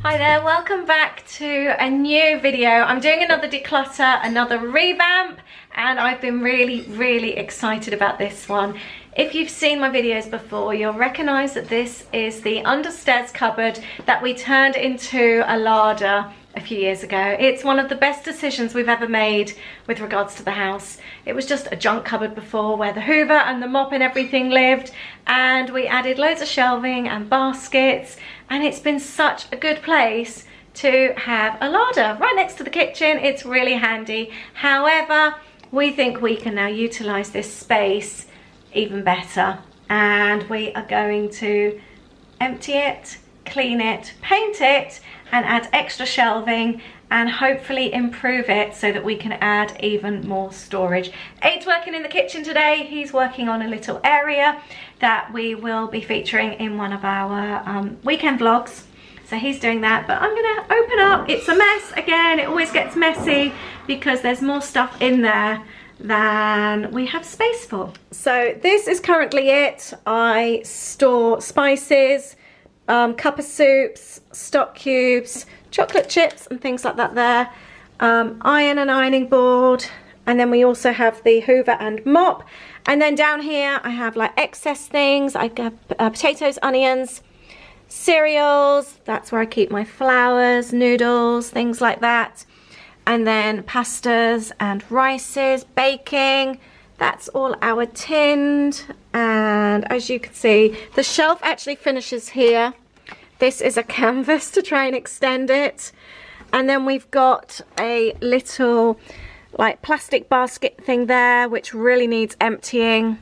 Hi there, welcome back to a new video. I'm doing another declutter, another revamp, and I've been really excited about this one. If you've seen my videos before, you'll recognise that this is the understairs cupboard that we turned into a larder a few years ago. It's one of the best decisions we've ever made with regards to the house. It was just a junk cupboard before where the Hoover and the mop and everything lived, and we added loads of shelving and baskets, and it's been such a good place to have a larder right next to the kitchen. It's really handy. However, we think we can now utilise this space even better, and we are going to empty it, clean it, paint it, and add extra shelving and hopefully improve it so that we can add even more storage. Aid's working in the kitchen today. He's working on a little area that we will be featuring in one of our weekend vlogs. So he's doing that, but I'm gonna open up. It's a mess again. It always gets messy because there's more stuff in there than we have space for. So this is currently it. I store spices, cup of soups, stock cubes, chocolate chips and things like that there. Iron and ironing board, and then we also have the Hoover and mop. And then down here I have like excess things. I have potatoes, onions, cereals. That's where I keep my flours, noodles, things like that. And then pastas and rices, baking. That's all our tinned. And as you can see, the shelf actually finishes here. This is a canvas to try and extend it. And then we've got a little like plastic basket thing there, which really needs emptying.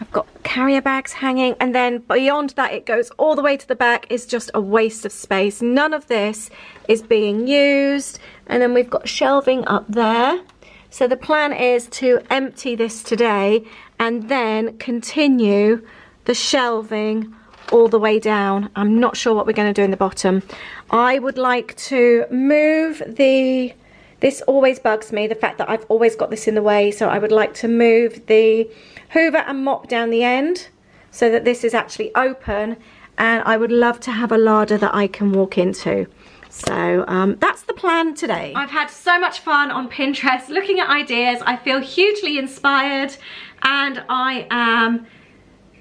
I've got carrier bags hanging, and then beyond that it goes all the way to the back. It's just a waste of space. None of this is being used. And then we've got shelving up there. So the plan is to empty this today and then continue the shelving all the way down. I'm not sure what we're going to do in the bottom. I would like to move this always bugs me, the fact that I've always got this in the way, so I would like to move the Hoover and mop down the end so that this is actually open, and I would love to have a larder that I can walk into. So that's the plan today. I've had so much fun on Pinterest looking at ideas. I feel hugely inspired, and I am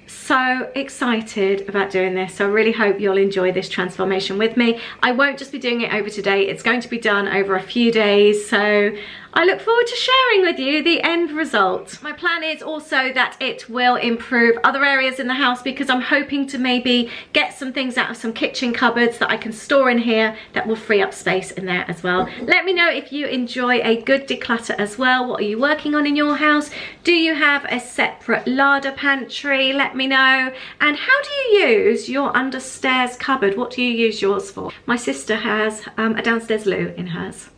so excited about doing this. So I really hope you'll enjoy this transformation with me. I won't just be doing it over today. It's going to be done over a few days. So I look forward to sharing with you the end result. My plan is also that it will improve other areas in the house, because I'm hoping to maybe get some things out of some kitchen cupboards that I can store in here that will free up space in there as well. Let me know if you enjoy a good declutter as well. What are you working on in your house? Do you have a separate larder pantry? Let me know. And how do you use your understairs cupboard? What do you use yours for? My sister has a downstairs loo in hers.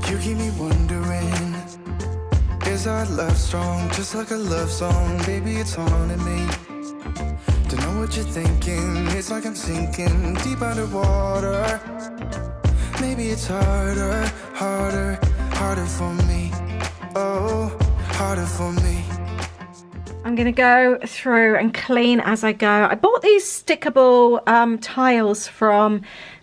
You keep me wondering, is our love strong? Just like a love song, baby, it's haunting me. Don't know what you're thinking, it's like I'm sinking deep underwater. Maybe it's harder for me. Oh, harder for me. I'm gonna go through and clean as I go. I bought these stickable tiles from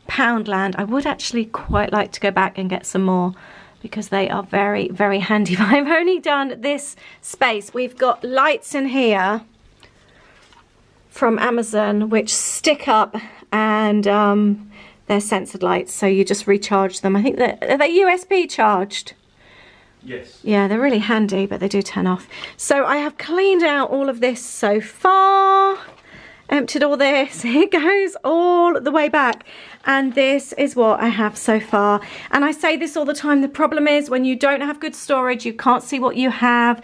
Poundland. I would actually quite like to go back and get some more, because they are very handy. But I've only done this space. We've got lights in here from Amazon which stick up, and they're sensored lights, so you just recharge them. I think that, are they USB charged? Yes. Yeah, they're really handy, but they do turn off. So I have cleaned out all of this so far. Emptied all this. It goes all the way back, and this is what I have so far. And I say this all the time, the problem is when you don't have good storage, you can't see what you have,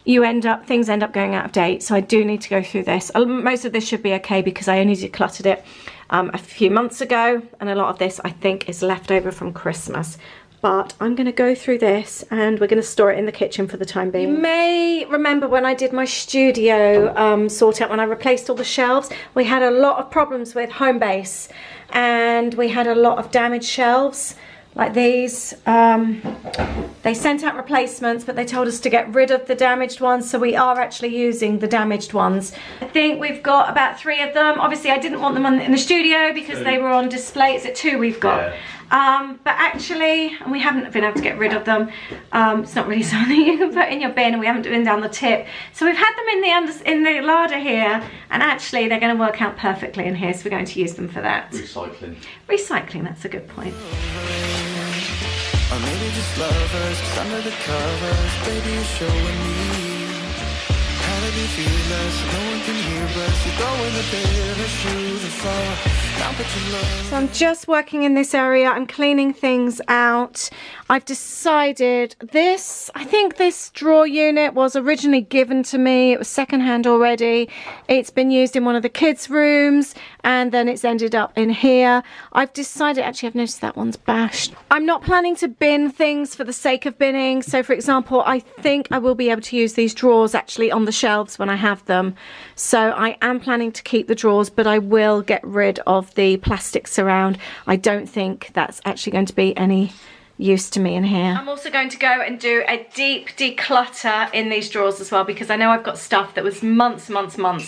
things end up going out of date. So I do need to go through this. Most of this should be okay because I only decluttered it a few months ago, and a lot of this I think is left over from Christmas. but I'm going to go through this and we're going to store it in the kitchen for the time being. You may remember when I did my studio sort out, when I replaced all the shelves, we had a lot of problems with Homebase and we had a lot of damaged shelves like these. They sent out replacements, but they told us to get rid of the damaged ones, so we are actually using the damaged ones. I think we've got about 3 of them. Obviously I didn't want them in the studio because they were on display. Is it 2 we've got? Yeah. But actually, and we haven't been able to get rid of them. It's not really something you can put in your bin, and we haven't been down the tip. So we've had them in the larder here, and actually they're going to work out perfectly in here, so we're going to use them for that. Recycling. Recycling, that's a good point. Or maybe just lovers, 'cause under the covers, baby, you're showing me how to be fearless. No one can hear us. You're throwing the pillars through the floor. Now put your love. So I'm just working in this area. I'm cleaning things out. I've decided this, I think this drawer unit was originally given to me. It was secondhand already. It's been used in one of the kids' rooms and then it's ended up in here. I've decided, actually I've noticed that one's bashed. I'm not planning to bin things for the sake of binning. So for example, I think I will be able to use these drawers actually on the shelves when I have them. So I am planning to keep the drawers, but I will get rid of the plastics around. I don't think that's actually going to be any use to me in here. I'm also going to go and do a deep declutter in these drawers as well, because I know I've got stuff that was months,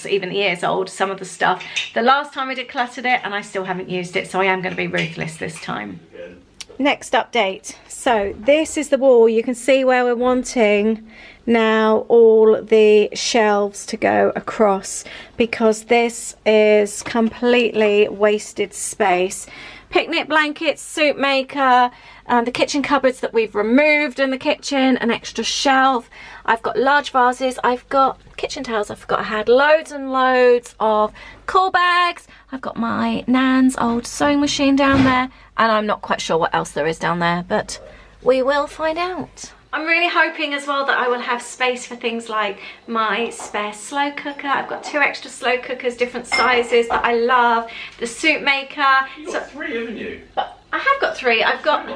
even years old, some of the stuff. The last time I decluttered it and I still haven't used it, so I am going to be ruthless this time. Next update. So this is the wall. You can see where we're wanting now all the shelves to go across, because this is completely wasted space. Picnic blankets, soup maker, the kitchen cupboards that we've removed in the kitchen, an extra shelf. I've got large vases, I've got kitchen towels, I forgot I had loads and loads of cool bags. I've got my Nan's old sewing machine down there, and I'm not quite sure what else there is down there, but we will find out. I'm really hoping as well that I will have space for things like my spare slow cooker. I've got 2 extra slow cookers, different sizes that I love. The soup maker. You've got 3, haven't you? I have got 3. I've got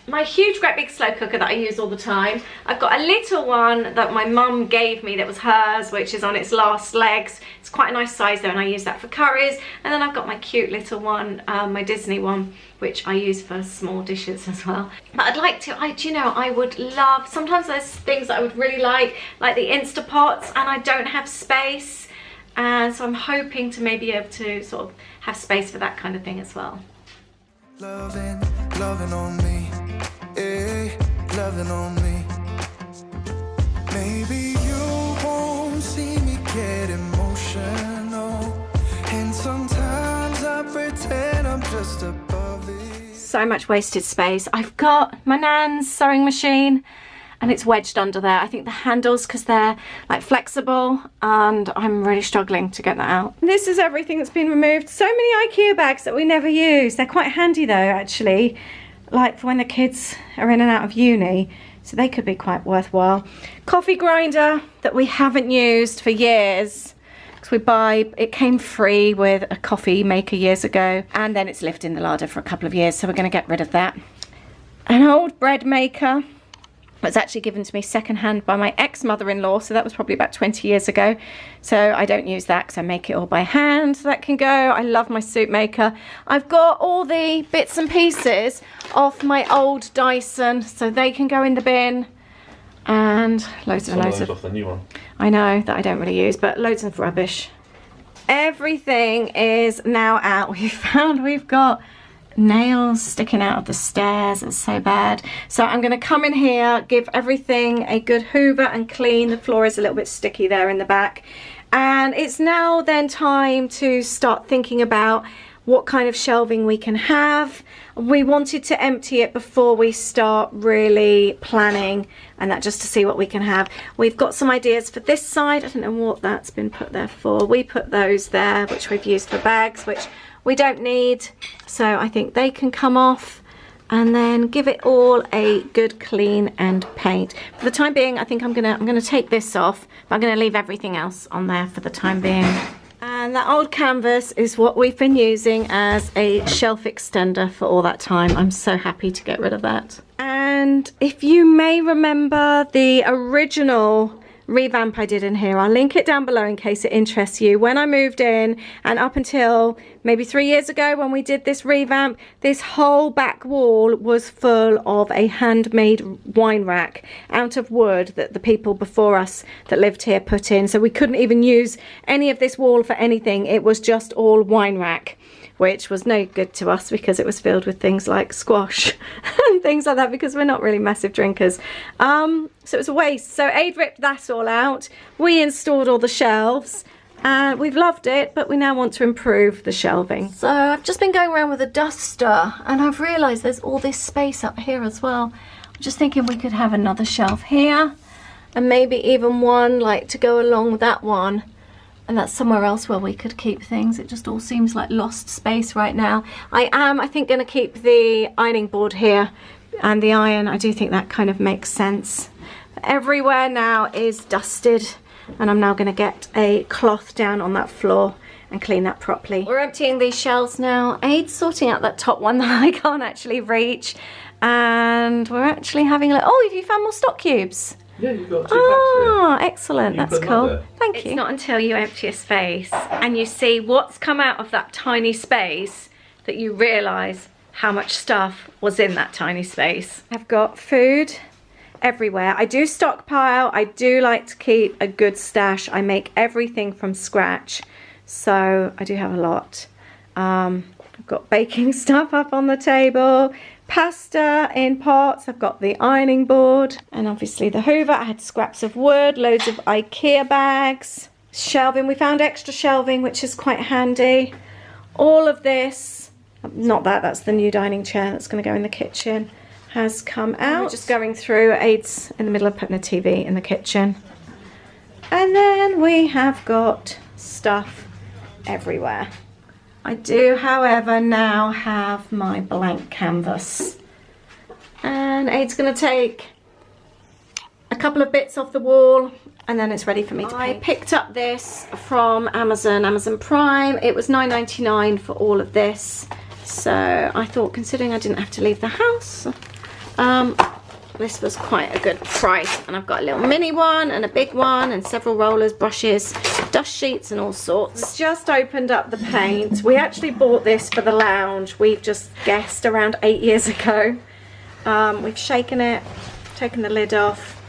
my huge great big slow cooker that I use all the time. I've got a little one that my mum gave me that was hers, which is on its last legs. It's quite a nice size though, and I use that for curries. And then I've got my cute little one, my Disney one, which I use for small dishes as well. But I'd like to, do you know, I would love, sometimes there's things that I would really like the Instapots, and I don't have space. And so I'm hoping to maybe be able to sort of have space for that kind of thing as well. Loving on me, loving on me. Maybe you won't see me get emotional, and sometimes I pretend I'm just above it. So much wasted space. I've got my Nan's sewing machine and it's wedged under there. I think the handles, because they're like flexible, and I'm really struggling to get that out. This is everything that's been removed. So many IKEA bags that we never use. They're quite handy though, actually, like for when the kids are in and out of uni, so they could be quite worthwhile. Coffee grinder that we haven't used for years, because it came free with a coffee maker years ago, and then it's lived in the larder for a couple of years, so we're going to get rid of that. An old bread maker was actually given to me secondhand by my ex-mother-in-law, so that was probably about 20 years ago. So I don't use that because I make it all by hand, so that can go. I love my soup maker. I've got all the bits and pieces of my old Dyson, so they can go in the bin. And loads and loads of off the new one. I know that I don't really use, but loads of rubbish. Everything is now out. We've got nails sticking out of the stairs. It's so bad. So I'm going to come in here, give everything a good hoover and clean. The floor is a little bit sticky there in the back, and it's now then time to start thinking about what kind of shelving we can have. We wanted to empty it before we start really planning, and that just to see what we can have. We've got some ideas for this side. I don't know what that's been put there for. We put those there, which we've used for bags, which we don't need, so I think they can come off, and then give it all a good clean and paint. For the time being, I think I'm gonna take this off, but I'm gonna leave everything else on there for the time being. And that old canvas is what we've been using as a shelf extender for all that time. I'm so happy to get rid of that. And And if you may remember the original revamp I did in here, I'll link it down below in case it interests you. When I moved in, and up until maybe 3 years ago when we did this revamp, this whole back wall was full of a handmade wine rack out of wood that the people before us that lived here put in. So we couldn't even use any of this wall for anything. It was just all wine rack, which was no good to us because it was filled with things like squash and things like that, because we're not really massive drinkers. So it was a waste. So Aid ripped that all out. We installed all the shelves and we've loved it, but we now want to improve the shelving. So I've just been going around with a duster and I've realised there's all this space up here as well. I'm just thinking we could have another shelf here and maybe even one like to go along with that one. And that's somewhere else where we could keep things. It just all seems like lost space right now. I think, going to keep the ironing board here and the iron. I do think that kind of makes sense. Everywhere now is dusted, and I'm now going to get a cloth down on that floor and clean that properly. We're emptying these shelves now. Aid's sorting out that top one that I can't actually reach. And we're actually having a look. Oh, have you found more stock cubes? Yeah, you've got 2 packs here. Excellent. That's cool. Thank you. It's not until you empty a space and you see what's come out of that tiny space that you realise how much stuff was in that tiny space. I've got food everywhere. I do stockpile. I do like to keep a good stash. I make everything from scratch, so I do have a lot. I've got baking stuff up on the table, pasta in pots, I've got the ironing board, and obviously the hoover. I had scraps of wood, loads of IKEA bags, shelving. We found extra shelving, which is quite handy. All of this, not that, that's the new dining chair that's going to go in the kitchen, has come out. We're just going through. Aid's in the middle of putting a TV in the kitchen. And then we have got stuff everywhere. I do, however, now have my blank canvas. And Aid's going to take a couple of bits off the wall and then it's ready for me to paint. I picked up this from Amazon Prime. It was $9.99 for all of this. So I thought, considering I didn't have to leave the house, this was quite a good price. And I've got a little mini one and a big one and several rollers, brushes, dust sheets and all sorts. Just opened up the paint. We actually bought this for the lounge. We've just guessed around 8 years ago. We've shaken it, taken the lid off,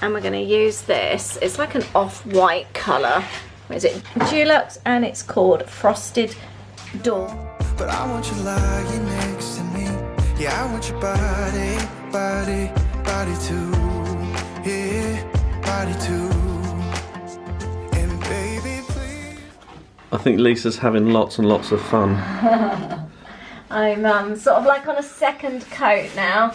and we're going to use this. It's like an off-white colour. What is it? Dulux, and it's called Frosted Door. But I want you lying next to me. Yeah, I want your body, body, body too. Yeah, body too. And baby, please. I think Lisa's having lots and lots of fun. I'm sort of like on a second coat now.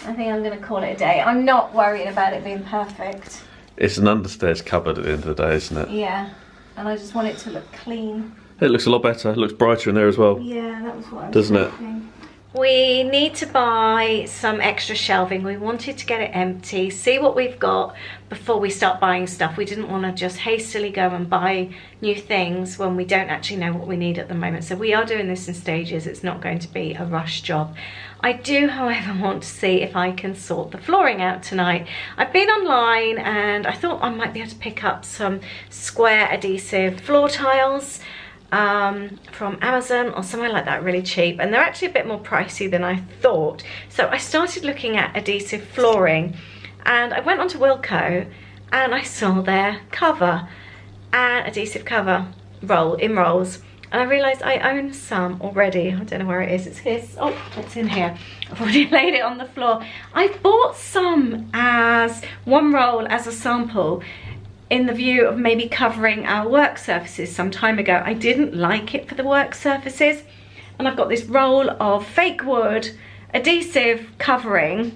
I think I'm going to call it a day. I'm not worrying about it being perfect. It's an understairs cupboard at the end of the day, isn't it? Yeah, and I just want it to look clean. It looks a lot better. It looks brighter in there as well. Yeah, that was what I was Doesn't thinking. it? We need to buy some extra shelving. We wanted to get it empty, see what we've got before we start buying stuff. We didn't want to just hastily go and buy new things when we don't actually know what we need at the moment. So we are doing this in stages. It's not going to be a rush job. I do, however, want to see if I can sort the flooring out tonight. I've been online and I thought I might be able to pick up some square adhesive floor tiles from Amazon or somewhere like that, really cheap, and they're actually a bit more pricey than I thought. So I started looking at adhesive flooring and I went onto Wilco and I saw their cover and adhesive cover in rolls, and I realised I own some already. I don't know where it is. It's here. Oh, it's in here. I've already laid it on the floor. I bought some as one roll as a sample in the view of maybe covering our work surfaces some time ago. I didn't like it for the work surfaces, and I've got this roll of fake wood adhesive covering,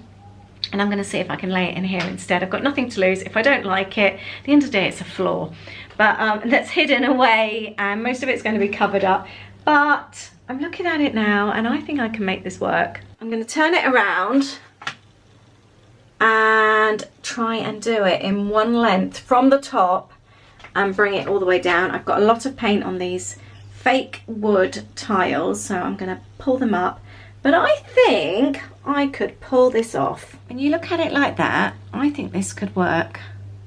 and I'm going to see if I can lay it in here instead. I've got nothing to lose. If I don't like it, at the end of the day it's a floor, but that's hidden away and most of it's going to be covered up. But I'm looking at it now and I think I can make this work. I'm going to turn it around and try and do it in one length from the top and bring it all the way down. I've got a lot of paint on these fake wood tiles, so I'm going to pull them up, But I think I could pull this off. When you look at it like that, I think this could work.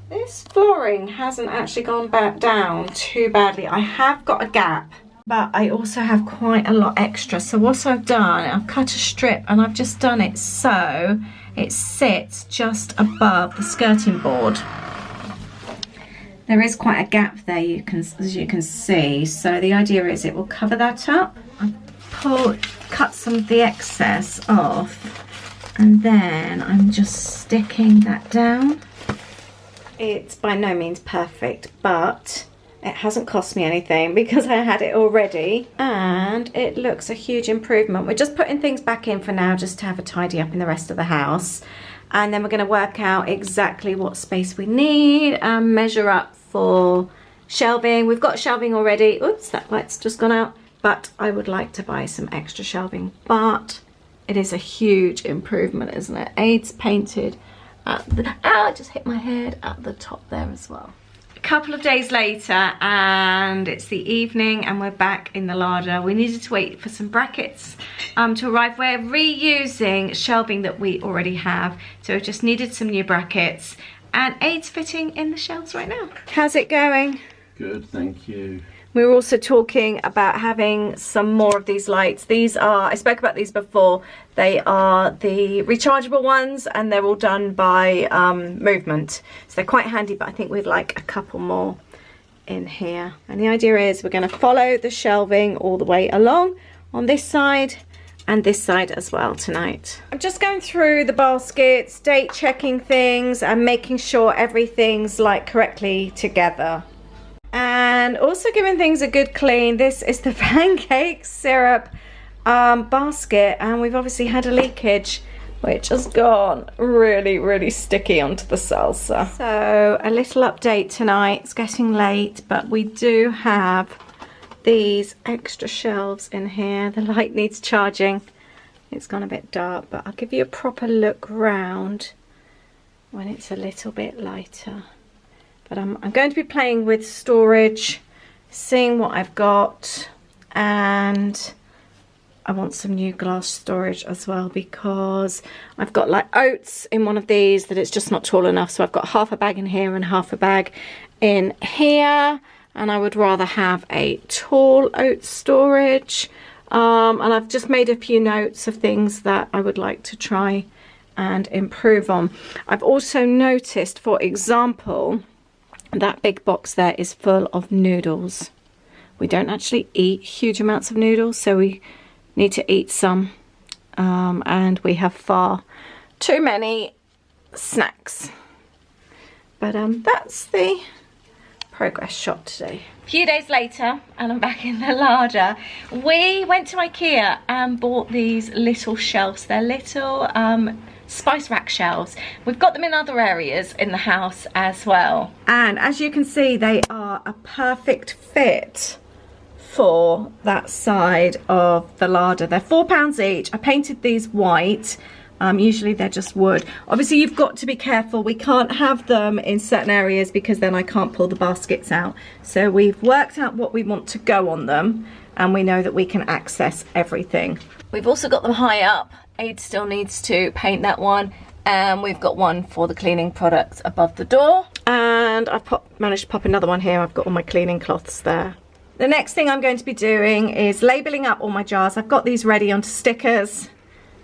This flooring hasn't actually gone back down too badly. I have got a gap, but I also have quite a lot extra. So what I've done, I've cut a strip and I've just done it so it sits just above the skirting board. There is quite a gap there, as you can see. So the idea is it will cover that up. I've cut some of the excess off, and then I'm just sticking that down. It's by no means perfect, but it hasn't cost me anything because I had it already, and it looks a huge improvement. We're just putting things back in for now just to have a tidy up in the rest of the house, and then we're going to work out exactly what space we need and measure up for shelving. We've got shelving already. Oops, that light's just gone out, but I would like to buy some extra shelving. But it is a huge improvement, isn't it? Aid's painted at the, I just hit my head at the top there as well. A couple of days later, and it's the evening, and we're back in the larder. We needed to wait for some brackets to arrive. We're reusing shelving that we already have, so we just needed some new brackets, and Aid's fitting in the shelves right now. How's it going? Good, thank you. We were also talking about having some more of these lights. These are, I spoke about these before, they are the rechargeable ones, and they're all done by movement. So they're quite handy, but I think we'd like a couple more in here. And the idea is we're going to follow the shelving all the way along on this side and this side as well tonight. I'm just going through the baskets, date checking things and making sure everything's like correctly together. And also giving things a good clean. This is the pancake syrup basket, and we've obviously had a leakage which has gone really sticky onto the salsa. So a little update tonight. It's getting late, but we do have these extra shelves in here. The light needs charging. It's gone a bit dark, but I'll give you a proper look round when it's a little bit lighter. But I'm going to be playing with storage, seeing what I've got, and I want some new glass storage as well, because I've got like oats in one of these that it's just not tall enough. So I've got half a bag in here and half a bag in here, and I would rather have a tall oat storage. And I've just made a few notes of things that I would like to try and improve on. I've also noticed, for example, that big box there is full of noodles. We don't actually eat huge amounts of noodles, so we need to eat some, and we have far too many snacks. But that's the progress shot today. A few days later, and I'm back in the larder. We went to IKEA and bought these little shelves. They're little spice rack shelves. We've got them in other areas in the house as well, and as you can see, they are a perfect fit for that side of the larder. They're £4 each. I painted these white. Usually they're just wood. Obviously you've got to be careful. We can't have them in certain areas because then I can't pull the baskets out. So we've worked out what we want to go on them, and we know that we can access everything. We've also got them high up. Aid still needs to paint that one, and we've got one for the cleaning products above the door, and I've managed to pop another one here. I've got all my cleaning cloths there. The next thing I'm going to be doing is labelling up all my jars. I've got these ready onto stickers,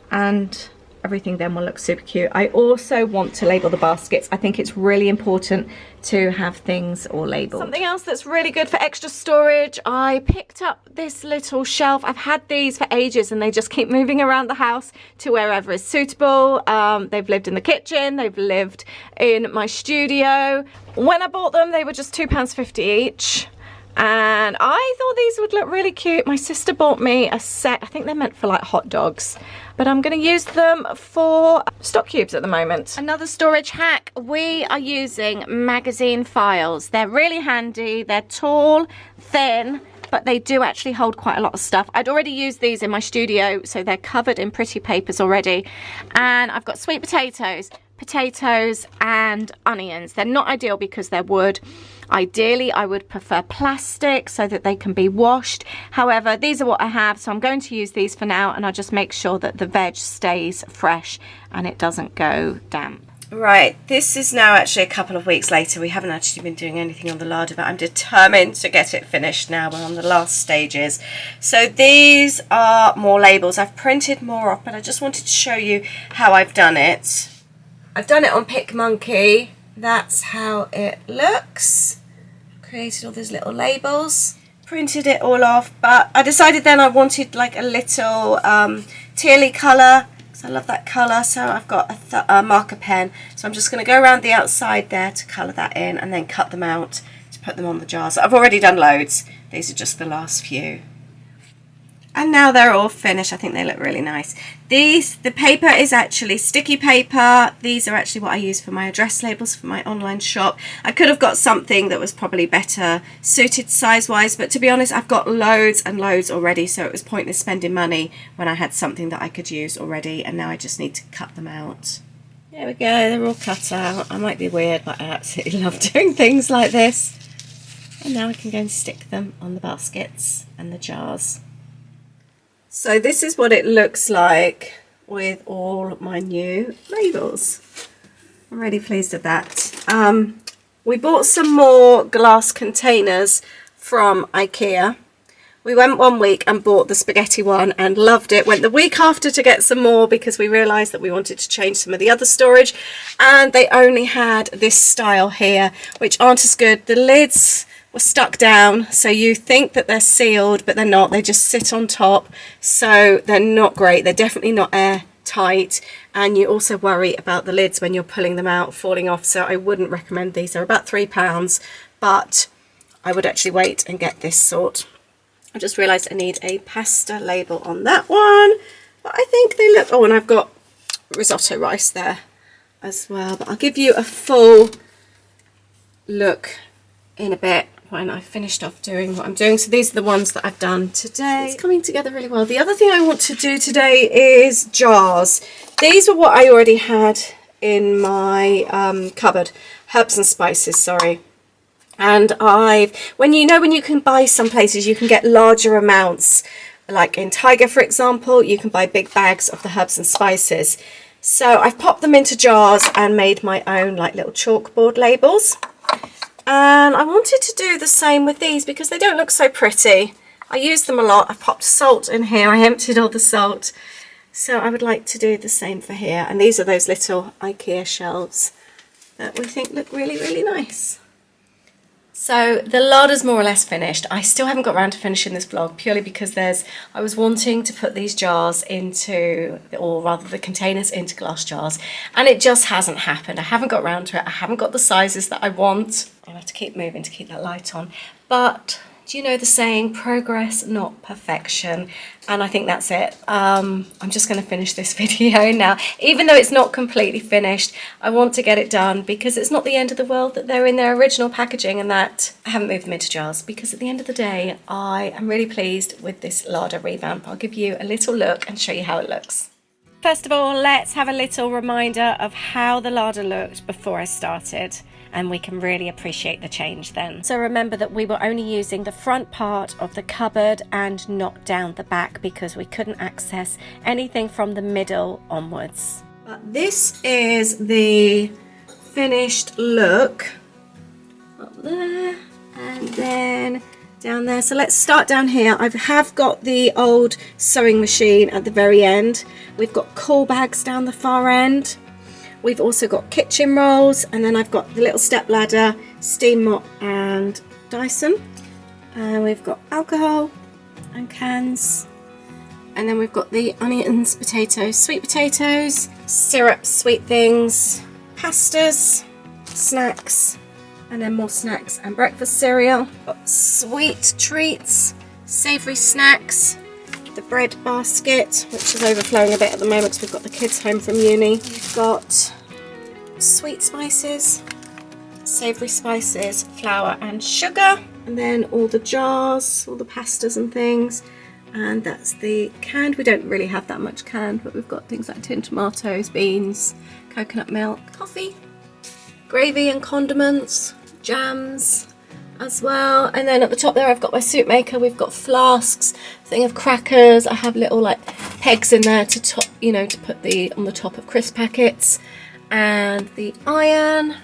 and everything then will look super cute. I also want to label the baskets. I think it's really important to have things all labelled. Something else that's really good for extra storage, I picked up this little shelf. I've had these for ages and they just keep moving around the house to wherever is suitable. They've lived in the kitchen, they've lived in my studio. When I bought them, they were just £2.50 each. And I thought these would look really cute. My sister bought me a set. I think they're meant for like hot dogs, but I'm going to use them for stock cubes at the moment. Another storage hack, we are using magazine files. They're really handy. They're tall, thin, but they do actually hold quite a lot of stuff. I'd already used these in my studio, so they're covered in pretty papers already. And I've got sweet potatoes, potatoes and onions. They're not ideal because they're wood. Ideally, I would prefer plastic so that they can be washed. However, these are what I have, so I'm going to use these for now, and I'll just make sure that the veg stays fresh and it doesn't go damp. Right, this is now actually a couple of weeks later. We haven't actually been doing anything on the larder, but I'm determined to get it finished now. We're on the last stages. So these are more labels. I've printed more off, but I just wanted to show you how I've done it. I've done it on PicMonkey. That's how it looks. Created all these little labels. Printed it all off, but I decided then I wanted like a little tealy colour. I love that colour, so I've got a marker pen, so I'm just going to go around the outside there to colour that in and then cut them out to put them on the jars. I've already done loads, these are just the last few. And now they're all finished. I think they look really nice. The paper is actually sticky paper. These are actually what I use for my address labels for my online shop. I could have got something that was probably better suited size-wise, but to be honest, I've got loads and loads already, so it was pointless spending money when I had something that I could use already, and now I just need to cut them out. There we go, they're all cut out. I might be weird, but I absolutely love doing things like this. And now I can go and stick them on the baskets and the jars. So this is what it looks like with all my new labels. I'm really pleased with that. We bought some more glass containers from IKEA. We went one week and bought the spaghetti one and loved it. Went the week after to get some more because we realised that we wanted to change some of the other storage, and they only had this style here, which aren't as good. The lids were stuck down, so you think that they're sealed, but they're not. They just sit on top, so they're not great. They're definitely not airtight, and you also worry about the lids when you're pulling them out falling off, so I wouldn't recommend these. They're about £3, but I would actually wait and get this sort. I just realised I need a pasta label on that one, but I think they look... Oh, and I've got risotto rice there as well, but I'll give you a full look in a bit when I've finished off doing what I'm doing. So these are the ones that I've done today. It's coming together really well. The other thing I want to do today is jars. These are what I already had in my cupboard. Herbs and spices, sorry. And when you can buy some places, you can get larger amounts. Like in Tiger, for example, you can buy big bags of the herbs and spices. So I've popped them into jars and made my own like little chalkboard labels. And I wanted to do the same with these because they don't look so pretty. I use them a lot. I've popped salt in here. I emptied all the salt. So I would like to do the same for here. And these are those little IKEA shelves that we think look really, really nice. So the larder's more or less finished. I still haven't got around to finishing this vlog purely because I was wanting to put these jars into, or rather the containers into glass jars, and it just hasn't happened. I haven't got around to it. I haven't got the sizes that I want. I'll have to keep moving to keep that light on. But do you know the saying, progress, not perfection? And I think that's it. I'm just going to finish this video now. Even though it's not completely finished, I want to get it done because it's not the end of the world that they're in their original packaging and that I haven't moved them into jars, because at the end of the day, I am really pleased with this larder revamp. I'll give you a little look and show you how it looks. First of all, let's have a little reminder of how the larder looked before I started, and we can really appreciate the change then. So remember that we were only using the front part of the cupboard and not down the back because we couldn't access anything from the middle onwards. But this is the finished look up there and then down there. So let's start down here. I have got the old sewing machine at the very end. We've got cool bags down the far end. We've also got kitchen rolls, and then I've got the little step ladder, steam mop and Dyson. And we've got alcohol and cans. And then we've got the onions, potatoes, sweet potatoes, syrup, sweet things, pastas, snacks, and then more snacks and breakfast cereal. Got sweet treats, savoury snacks, the bread basket, which is overflowing a bit at the moment because we've got the kids home from uni. We've got sweet spices, savoury spices, flour and sugar, and then all the jars, all the pastas and things. And that's the canned. We don't really have that much canned, but we've got things like tinned tomatoes, beans, coconut milk, coffee, gravy and condiments, jams as well. And then at the top there I've got my soup maker. We've got flasks, thing of crackers. I have little like pegs in there to top, you know, to put on the top of crisp packets. And the iron,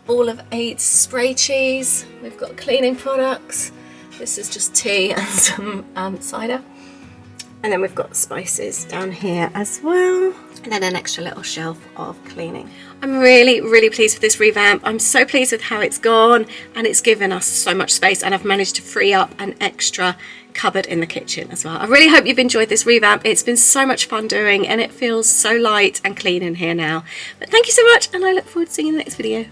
all of 8 spray cheese. We've got cleaning products. This is just tea and some cider. And then we've got spices down here as well. And then an extra little shelf of cleaning. I'm really, really pleased with this revamp. I'm so pleased with how it's gone, and it's given us so much space, and I've managed to free up an extra cupboard in the kitchen as well. I really hope you've enjoyed this revamp. It's been so much fun doing, and it feels so light and clean in here now. But thank you so much, and I look forward to seeing you in the next video.